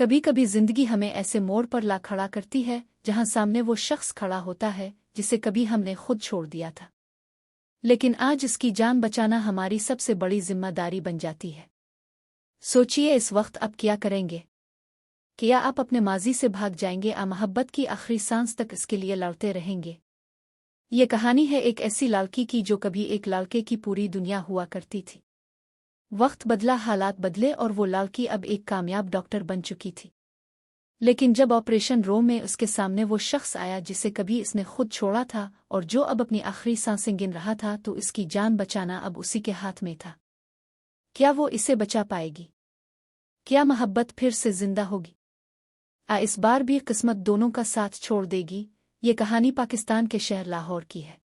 कभी कभी जिंदगी हमें ऐसे मोड़ पर ला खड़ा करती है जहां सामने वो शख्स खड़ा होता है जिसे कभी हमने खुद छोड़ दिया था, लेकिन आज इसकी जान बचाना हमारी सबसे बड़ी जिम्मेदारी बन जाती है। सोचिए इस वक्त आप क्या करेंगे? क्या आप अपने माजी से भाग जाएंगे या मोहब्बत की आखिरी सांस तक इसके लिए लड़ते रहेंगे? ये कहानी है एक ऐसी लड़की की जो कभी एक लड़के की पूरी दुनिया हुआ करती थी। वक्त बदला, हालात बदले और वो लड़की अब एक कामयाब डॉक्टर बन चुकी थी। लेकिन जब ऑपरेशन रूम में उसके सामने वो शख्स आया जिसे कभी इसने खुद छोड़ा था और जो अब अपनी आखिरी सांसें गिन रहा था, तो इसकी जान बचाना अब उसी के हाथ में था। क्या वो इसे बचा पाएगी? क्या मोहब्बत फिर से जिंदा होगी? इस बार भी किस्मत दोनों का साथ छोड़ देगी? ये कहानी पाकिस्तान के शहर लाहौर की है,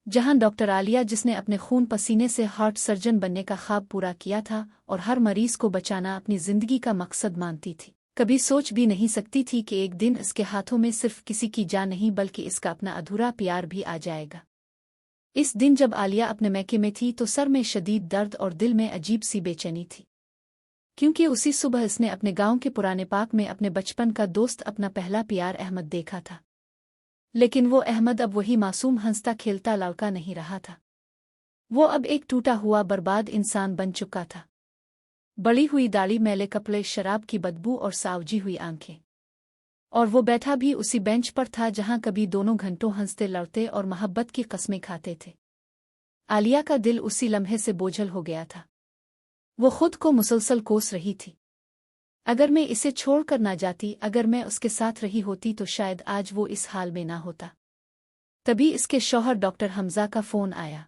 जहां डॉक्टर आलिया, जिसने अपने खून पसीने से हार्ट सर्जन बनने का ख्वाब पूरा किया था और हर मरीज को बचाना अपनी जिंदगी का मकसद मानती थी, कभी सोच भी नहीं सकती थी कि एक दिन इसके हाथों में सिर्फ किसी की जान नहीं बल्कि इसका अपना अधूरा प्यार भी आ जाएगा। इस दिन जब आलिया अपने मैके में थी तो सर में शदीद दर्द और दिल में अजीब सी बेचैनी थी, क्योंकि उसी सुबह इसने अपने गांव के पुराने पार्क में अपने बचपन का दोस्त, अपना पहला प्यार अहमद देखा था। लेकिन वो अहमद अब वही मासूम हंसता खेलता लड़का नहीं रहा था। वो अब एक टूटा हुआ बर्बाद इंसान बन चुका था। बड़ी हुई दाढ़ी, मैले कपड़े, शराब की बदबू और सावजी हुई आंखें। और वो बैठा भी उसी बेंच पर था जहां कभी दोनों घंटों हंसते लड़ते और मोहब्बत की कस्में खाते थे। आलिया का दिल उसी लम्हे से बोझल हो गया था। वो खुद को मुसलसल कोस रही थी, अगर मैं इसे छोड़कर ना जाती, अगर मैं उसके साथ रही होती तो शायद आज वो इस हाल में ना होता। तभी इसके शौहर डॉक्टर हमजा का फोन आया।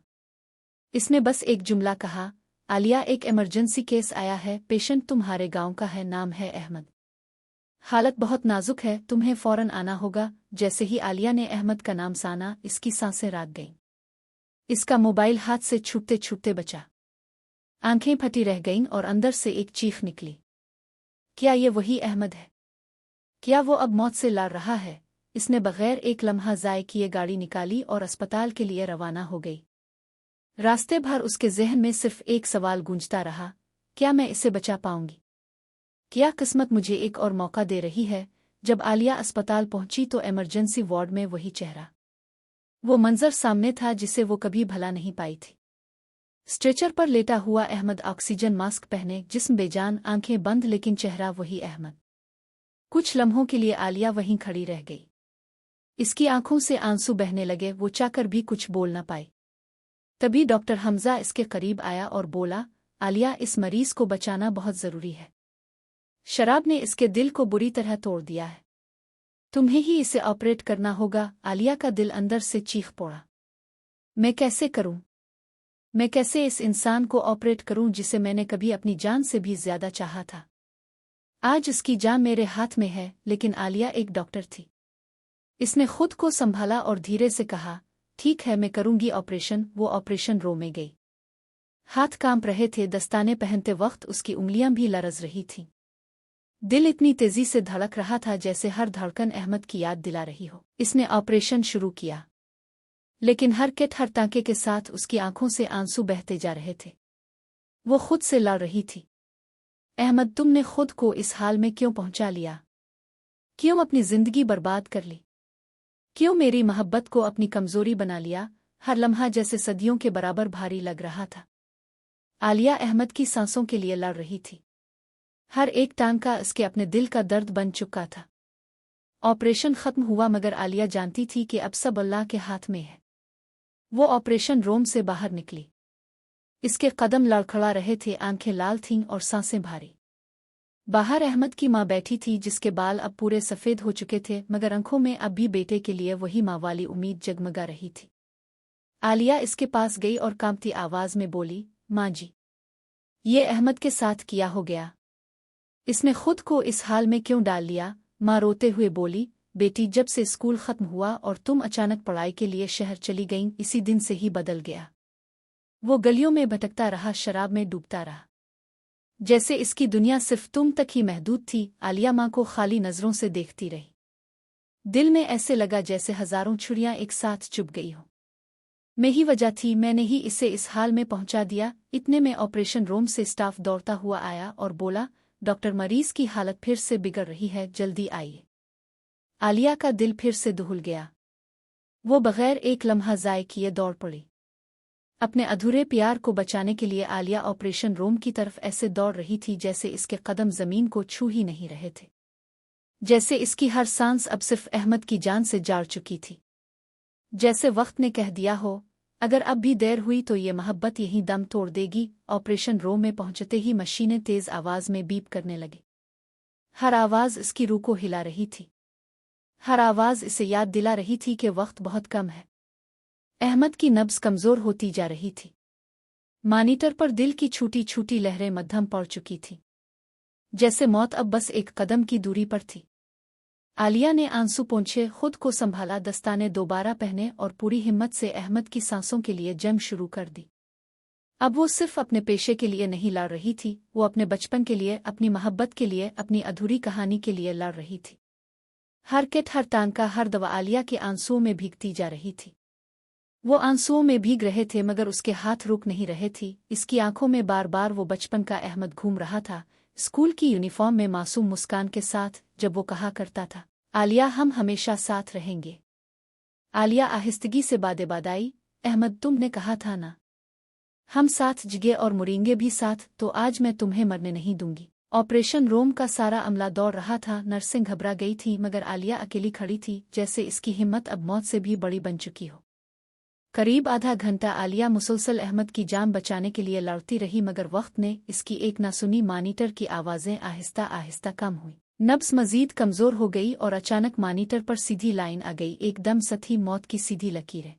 इसने बस एक जुमला कहा, आलिया एक इमरजेंसी केस आया है, पेशेंट तुम्हारे गांव का है, नाम है अहमद, हालत बहुत नाजुक है, तुम्हें फौरन आना होगा। जैसे ही आलिया ने अहमद का नाम साना, इसकी सांसें राग गईं। इसका मोबाइल हाथ से छूटते छूटते बचा, आंखें फटी रह गईं और अंदर से एक चीख निकली, क्या ये वही अहमद है? क्या वो अब मौत से लड़ रहा है? इसने बगैर एक लम्हा ज़ाय किए गाड़ी निकाली और अस्पताल के लिए रवाना हो गई। रास्ते भर उसके ज़हन में सिर्फ एक सवाल गूंजता रहा, क्या मैं इसे बचा पाऊंगी? क्या किस्मत मुझे एक और मौका दे रही है? जब आलिया अस्पताल पहुंची तो इमरजेंसी वार्ड में वही चेहरा, वो मंजर सामने था जिसे वो कभी भला नहीं पाई थी। स्ट्रेचर पर लेटा हुआ अहमद, ऑक्सीजन मास्क पहने, जिस्म बेजान, आंखें बंद, लेकिन चेहरा वही अहमद। कुछ लम्हों के लिए आलिया वहीं खड़ी रह गई। इसकी आंखों से आंसू बहने लगे, वो चाहकर भी कुछ बोल न पाई। तभी डॉक्टर हमजा इसके करीब आया और बोला, आलिया, इस मरीज को बचाना बहुत जरूरी है। शराब ने इसके दिल को बुरी तरह तोड़ दिया है, तुम्हें ही इसे ऑपरेट करना होगा। आलिया का दिल अंदर से चीख पड़ा, मैं कैसे करूं? मैं कैसे इस इंसान को ऑपरेट करूं जिसे मैंने कभी अपनी जान से भी ज्यादा चाहा था? आज इसकी जान मेरे हाथ में है। लेकिन आलिया एक डॉक्टर थी। इसने खुद को संभाला और धीरे से कहा, ठीक है, मैं करूंगी ऑपरेशन। वो ऑपरेशन रूम में गई। हाथ कांप रहे थे, दस्ताने पहनते वक्त उसकी उंगलियां भी लरज रही थीं। दिल इतनी तेजी से धड़क रहा था जैसे हर धड़कन अहमद की याद दिला रही हो। इसने ऑपरेशन शुरू किया, लेकिन हर किट, हर टांके के साथ उसकी आंखों से आंसू बहते जा रहे थे। वो खुद से लड़ रही थी, अहमद, तुमने खुद को इस हाल में क्यों पहुंचा लिया? क्यों अपनी जिंदगी बर्बाद कर ली? क्यों मेरी मोहब्बत को अपनी कमजोरी बना लिया? हर लम्हा जैसे सदियों के बराबर भारी लग रहा था। आलिया अहमद की सांसों के लिए लड़ रही थी। हर एक टांका इसके अपने दिल का दर्द बन चुका था। ऑपरेशन खत्म हुआ, मगर आलिया जानती थी कि अब सब अल्लाह के हाथ में है। वो ऑपरेशन रूम से बाहर निकली। इसके कदम लड़खड़ा रहे थे, आंखें लाल थीं और सांसें भारी। बाहर अहमद की माँ बैठी थी, जिसके बाल अब पूरे सफ़ेद हो चुके थे, मगर आंखों में अब भी बेटे के लिए वही माँ वाली उम्मीद जगमगा रही थी। आलिया इसके पास गई और कांपती आवाज में बोली, माँ जी, ये अहमद के साथ क्या हो गया? इसने खुद को इस हाल में क्यों डाल लिया? माँ रोते हुए बोली, बेटी, जब से स्कूल खत्म हुआ और तुम अचानक पढ़ाई के लिए शहर चली गईं, इसी दिन से ही बदल गया। वो गलियों में भटकता रहा, शराब में डूबता रहा, जैसे इसकी दुनिया सिर्फ तुम तक ही महदूद थी। आलिया माँ को खाली नजरों से देखती रही। दिल में ऐसे लगा जैसे हजारों छुरियां एक साथ चुभ गई हो। मैं ही वजह थी, मैंने ही इसे इस हाल में पहुंचा दिया। इतने में ऑपरेशन रूम से स्टाफ दौड़ता हुआ आया और बोला, डॉक्टर मरीज की हालत फिर से बिगड़ रही है, जल्दी आइए। आलिया का दिल फिर से दहल गया। वो बगैर एक लम्हा ज़ाय किए दौड़ पड़ी। अपने अधूरे प्यार को बचाने के लिए आलिया ऑपरेशन रूम की तरफ ऐसे दौड़ रही थी जैसे इसके कदम जमीन को छू ही नहीं रहे थे, जैसे इसकी हर सांस अब सिर्फ अहमद की जान से जाड़ चुकी थी। जैसे वक्त ने कह दिया हो, अगर अब भी देर हुई तो ये मोहब्बत यहीं दम तोड़ देगी। ऑपरेशन रूम में पहुंचते ही मशीनें तेज आवाज में बीप करने लगी। हर आवाज इसकी रूह को हिला रही थी। हर आवाज इसे याद दिला रही थी कि वक्त बहुत कम है। अहमद की नब्ज कमजोर होती जा रही थी। मॉनिटर पर दिल की छूटी छूटी लहरें मध्यम पड़ चुकी थीं, जैसे मौत अब बस एक कदम की दूरी पर थी। आलिया ने आंसू पोंछे खुद को संभाला, दस्ताने दोबारा पहने और पूरी हिम्मत से अहमद की सांसों के लिए जंग शुरू कर दी। अब वो सिर्फ अपने पेशे के लिए नहीं लड़ रही थी, वो अपने बचपन के लिए, अपनी मोहब्बत के लिए, अपनी अधूरी कहानी के लिए लड़ रही थी। हर किट, हर टांका, हर दवा आलिया के आंसुओं में भीगती जा रही थी। वो आंसुओं में भीग रहे थे मगर उसके हाथ रुक नहीं रहे थे। इसकी आंखों में बार बार वो बचपन का अहमद घूम रहा था, स्कूल की यूनिफॉर्म में मासूम मुस्कान के साथ, जब वो कहा करता था, आलिया हम हमेशा साथ रहेंगे। आलिया आहिस्तगी से बादे-बादाई, अहमद तुमने कहा था ना, हम साथ जिगे और मुरेंगे भी साथ, तो आज मैं तुम्हें मरने नहीं दूंगी। ऑपरेशन रूम का सारा अमला दौड़ रहा था। नर्सें घबरा गई थी मगर आलिया अकेली खड़ी थी, जैसे इसकी हिम्मत अब मौत से भी बड़ी बन चुकी हो। करीब आधा घंटा आलिया मुसलसल अहमद की जान बचाने के लिए लड़ती रही मगर वक्त ने इसकी एक ना सुनी। मॉनिटर की आवाजें आहिस्ता आहिस्ता कम हुई, नब्ज मजीद कमजोर हो गई और अचानक मॉनिटर पर सीधी लाइन आ गई, एकदम सधी मौत की सीधी लकीरें।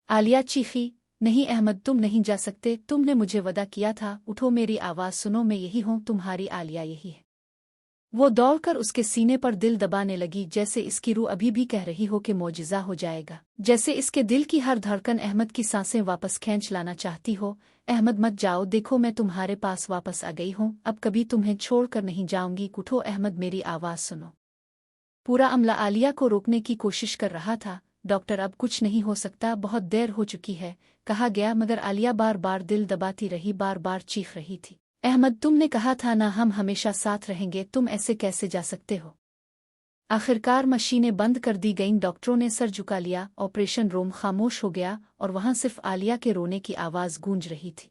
आलिया चीखी, नहीं अहमद तुम नहीं जा सकते, तुमने मुझे वदा किया था, उठो मेरी आवाज सुनो, मैं यही हूँ, तुम्हारी आलिया यही है। वो दौड़कर उसके सीने पर दिल दबाने लगी, जैसे इसकी रूह अभी भी कह रही हो कि मौजिज़ा हो जाएगा, जैसे इसके दिल की हर धड़कन अहमद की सांसें वापस खींच लाना चाहती हो। अहमद मत जाओ, देखो मैं तुम्हारे पास वापस आ गई हूँ, अब कभी तुम्हें छोड़कर नहीं जाऊंगी, उठो अहमद मेरी आवाज सुनो। पूरा अमला आलिया को रोकने की कोशिश कर रहा था। डॉक्टर अब कुछ नहीं हो सकता, बहुत देर हो चुकी है, कहा गया, मगर आलिया बार बार दिल दबाती रही, बार बार चीख रही थी, अहमद तुमने कहा था ना हम हमेशा साथ रहेंगे, तुम ऐसे कैसे जा सकते हो। आखिरकार मशीनें बंद कर दी गईं, डॉक्टरों ने सर झुका लिया, ऑपरेशन रूम खामोश हो गया और वहां सिर्फ आलिया के रोने की आवाज गूंज रही थी।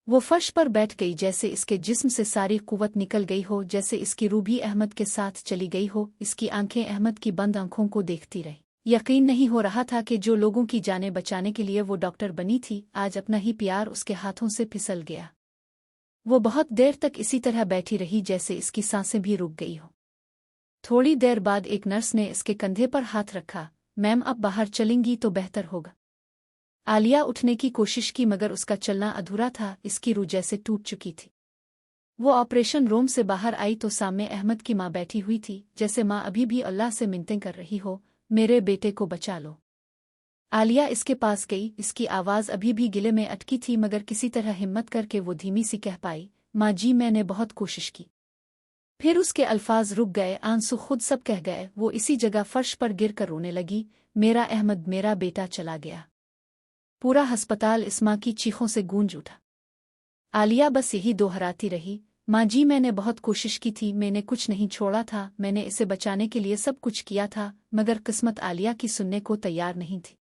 वो फर्श पर बैठ गई, जैसे इसके जिस्म से सारी कुव्वत निकल गई हो, जैसे इसकी रूह भी अहमद के साथ चली गई हो। इसकी आंखें अहमद की बंद आंखों को देखती रही। यकीन नहीं हो रहा था कि जो लोगों की जानें बचाने के लिए वो डॉक्टर बनी थी, आज अपना ही प्यार उसके हाथों से फिसल गया। वो बहुत देर तक इसी तरह बैठी रही, जैसे इसकी सांसें भी रुक गई हो। थोड़ी देर बाद एक नर्स ने इसके कंधे पर हाथ रखा, मैम अब बाहर चलेंगी तो बेहतर होगा। आलिया उठने की कोशिश की मगर उसका चलना अधूरा था, इसकी रूह जैसे टूट चुकी थी। वो ऑपरेशन रूम से बाहर आई तो सामने अहमद की माँ बैठी हुई थी, जैसे माँ अभी भी अल्लाह से मिन्नतें कर रही हो, मेरे बेटे को बचा लो। आलिया इसके पास गई, इसकी आवाज अभी भी गिले में अटकी थी मगर किसी तरह हिम्मत करके वो धीमी सी कह पाई, माँ जी मैंने बहुत कोशिश की। फिर उसके अल्फाज रुक गए, आंसू खुद सब कह गए। वो इसी जगह फर्श पर गिर कर रोने लगी, मेरा अहमद, मेरा बेटा चला गया। पूरा अस्पताल इस माँ की चीखों से गूंज उठा। आलिया बस यही दोहराती रही, माँ जी मैंने बहुत कोशिश की थी, मैंने कुछ नहीं छोड़ा था, मैंने इसे बचाने के लिए सब कुछ किया था, मगर किस्मत आलिया की सुनने को तैयार नहीं थी।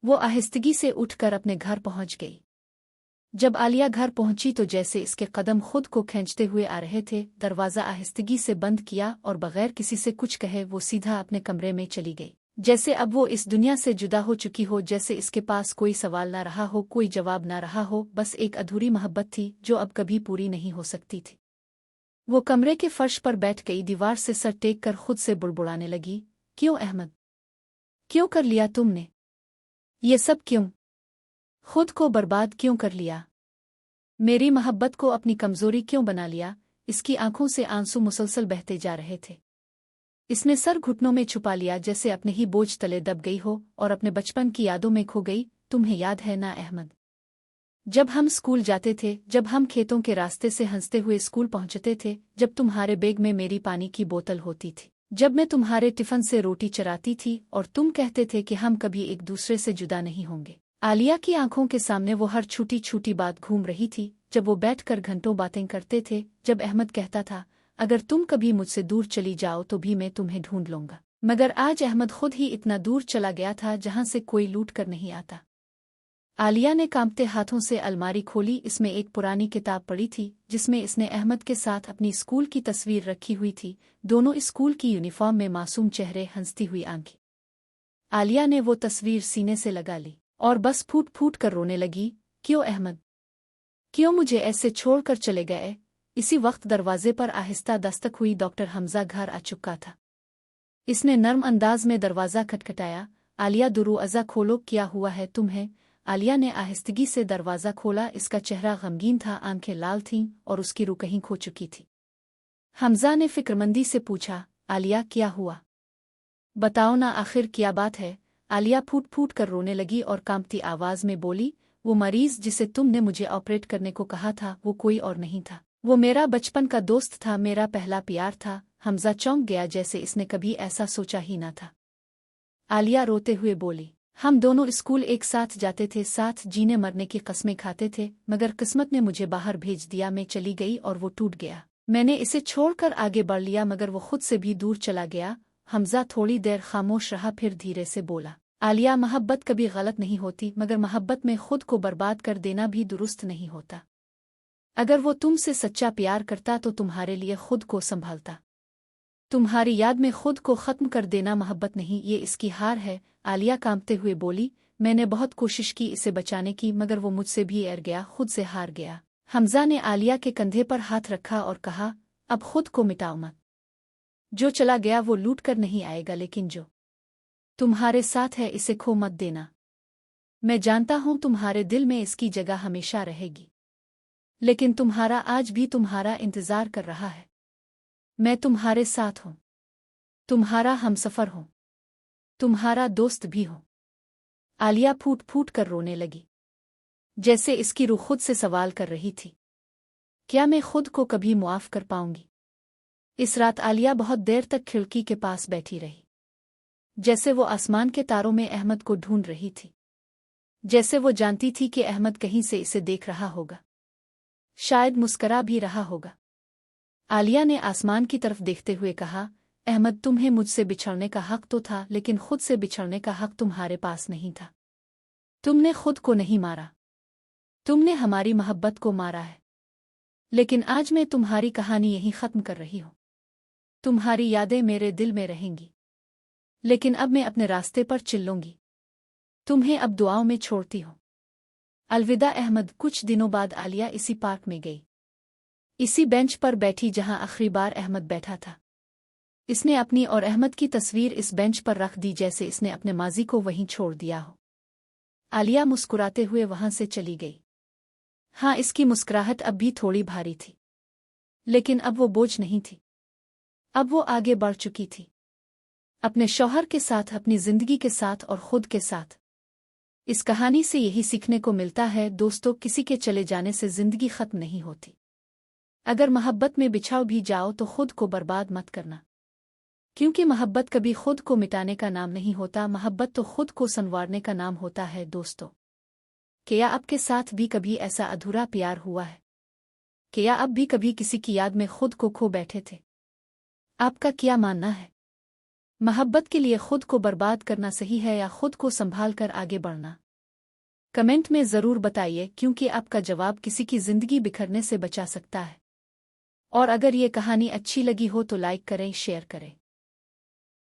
वो आहिस्तगी से उठकर अपने घर पहुंच गई। जब आलिया घर पहुंची तो जैसे इसके कदम खुद को खींचते हुए आ रहे थे, दरवाज़ा आहिस्तगी से बंद किया और बगैर किसी से कुछ कहे वो सीधा अपने कमरे में चली गई, जैसे अब वो इस दुनिया से जुदा हो चुकी हो, जैसे इसके पास कोई सवाल ना रहा हो, कोई जवाब ना रहा हो, बस एक अधूरी मोहब्बत थी जो अब कभी पूरी नहीं हो सकती थी। वो कमरे के फर्श पर बैठ गई, दीवार से सर टेक कर खुद से बुड़बुड़ाने लगी, क्यों अहमद, क्यों कर लिया तुमने ये सब, क्यों खुद को बर्बाद क्यों कर लिया, मेरी मोहब्बत को अपनी कमजोरी क्यों बना लिया। इसकी आंखों से आंसू मुसलसल बहते जा रहे थे। इसने सर घुटनों में छुपा लिया, जैसे अपने ही बोझ तले दब गई हो और अपने बचपन की यादों में खो गई। तुम्हें याद है ना अहमद, जब हम स्कूल जाते थे, जब हम खेतों के रास्ते से हंसते हुए स्कूल पहुंचते थे, जब तुम्हारे बैग में मेरी पानी की बोतल होती थी, जब मैं तुम्हारे टिफिन से रोटी चराती थी और तुम कहते थे कि हम कभी एक दूसरे से जुदा नहीं होंगे। आलिया की आंखों के सामने वो हर छोटी छोटी बात घूम रही थी, जब वो बैठकर घंटों बातें करते थे, जब अहमद कहता था, अगर तुम कभी मुझसे दूर चली जाओ तो भी मैं तुम्हें ढूंढ लूंगा। मगर आज अहमद खुद ही इतना दूर चला गया था जहां से कोई लूट कर नहीं आता। आलिया ने कांपते हाथों से अलमारी खोली। इसमें एक पुरानी किताब पड़ी थी जिसमें इसने अहमद के साथ अपनी स्कूल की तस्वीर रखी हुई थी, दोनों स्कूल की यूनिफॉर्म में मासूम चेहरे, हंसती हुई आंखें। आलिया ने वो तस्वीर सीने से लगा ली और बस फूट फूट कर रोने लगी। क्यों अहमद, क्यों मुझे ऐसे छोड़कर चले गए? इसी वक्त दरवाजे पर आहिस्ता दस्तक हुई। डॉक्टर हमजा घर आ चुका था। इसने नर्म अंदाज में दरवाज़ा खटखटाया। आलिया, दरवाज़ा खोलो, क्या हुआ है तुम्हें? आलिया ने आहिस्तगी से दरवाज़ा खोला। इसका चेहरा गमगीन था, आंखें लाल थीं और उसकी रूह कहीं खो चुकी थी। हमजा ने फिक्रमंदी से पूछा, आलिया क्या हुआ? बताओ ना, आखिर क्या बात है? आलिया फूट फूट कर रोने लगी और कांपती आवाज़ में बोली, वो मरीज़ जिसे तुमने मुझे ऑपरेट करने को कहा था वो कोई और नहीं था, वो मेरा बचपन का दोस्त था, मेरा पहला प्यार था। हमजा चौंक गया, जैसे इसने कभी ऐसा सोचा ही न था। आलिया रोते हुए बोली, हम दोनों स्कूल एक साथ जाते थे, साथ जीने मरने की कस्में खाते थे, मगर किस्मत ने मुझे बाहर भेज दिया। मैं चली गई और वो टूट गया। मैंने इसे छोड़कर आगे बढ़ लिया मगर वो खुद से भी दूर चला गया। हमजा थोड़ी देर खामोश रहा, फिर धीरे से बोला, आलिया, मोहब्बत कभी गलत नहीं होती, मगर मोहब्बत में खुद को बर्बाद कर देना भी दुरुस्त नहीं होता। अगर वो तुमसे सच्चा प्यार करता तो तुम्हारे लिए खुद को संभालता। तुम्हारी याद में खुद को ख़त्म कर देना मोहब्बत नहीं, ये इसकी हार है। आलिया कांपते हुए बोली, मैंने बहुत कोशिश की इसे बचाने की, मगर वो मुझसे भी हार गया, खुद से हार गया। हमजा ने आलिया के कंधे पर हाथ रखा और कहा, अब खुद को मिटाओ मत। जो चला गया वो लूट कर नहीं आएगा, लेकिन जो तुम्हारे साथ है इसे खो मत देना। मैं जानता हूं तुम्हारे दिल में इसकी जगह हमेशा रहेगी, लेकिन तुम्हारा आज भी तुम्हारा इंतजार कर रहा है। मैं तुम्हारे साथ हूं, तुम्हारा हमसफर हूं, तुम्हारा दोस्त भी हूं। आलिया फूट फूट कर रोने लगी, जैसे इसकी रूह खुद से सवाल कर रही थी, क्या मैं खुद को कभी मुआफ कर पाऊंगी? इस रात आलिया बहुत देर तक खिड़की के पास बैठी रही, जैसे वो आसमान के तारों में अहमद को ढूंढ रही थी, जैसे वो जानती थी कि अहमद कहीं से इसे देख रहा होगा, शायद मुस्करा भी रहा होगा। आलिया ने आसमान की तरफ देखते हुए कहा, अहमद, तुम्हें मुझसे बिछड़ने का हक तो था, लेकिन खुद से बिछड़ने का हक तुम्हारे पास नहीं था। तुमने खुद को नहीं मारा, तुमने हमारी मोहब्बत को मारा है। लेकिन आज मैं तुम्हारी कहानी यहीं ख़त्म कर रही हूं। तुम्हारी यादें मेरे दिल में रहेंगी, लेकिन अब मैं अपने रास्ते पर चलूंगी। तुम्हें अब दुआओं में छोड़ती हूं। अलविदा अहमद। कुछ दिनों बाद आलिया इसी पार्क में गई, इसी बेंच पर बैठी जहां आखिरी बार अहमद बैठा था। इसने अपनी और अहमद की तस्वीर इस बेंच पर रख दी, जैसे इसने अपने माजी को वहीं छोड़ दिया हो। आलिया मुस्कुराते हुए वहां से चली गई। हाँ, इसकी मुस्कुराहट अब भी थोड़ी भारी थी, लेकिन अब वो बोझ नहीं थी। अब वो आगे बढ़ चुकी थी, अपने शौहर के साथ, अपनी जिंदगी के साथ और खुद के साथ। इस कहानी से यही सीखने को मिलता है दोस्तों, किसी के चले जाने से जिंदगी खत्म नहीं होती। अगर मोहब्बत में बिछाओ भी जाओ तो खुद को बर्बाद मत करना, क्योंकि मोहब्बत कभी खुद को मिटाने का नाम नहीं होता। मोहब्बत तो खुद को संवारने का नाम होता है। दोस्तों, क्या आपके साथ भी कभी ऐसा अधूरा प्यार हुआ है? क्या आप भी कभी किसी की याद में खुद को खो बैठे थे? आपका क्या मानना है? मोहब्बत के लिए खुद को बर्बाद करना सही है या खुद को संभाल कर आगे बढ़ना? कमेंट में ज़रूर बताइए, क्योंकि आपका जवाब किसी की ज़िंदगी बिखरने से बचा सकता है। और अगर ये कहानी अच्छी लगी हो तो लाइक करें, शेयर करें।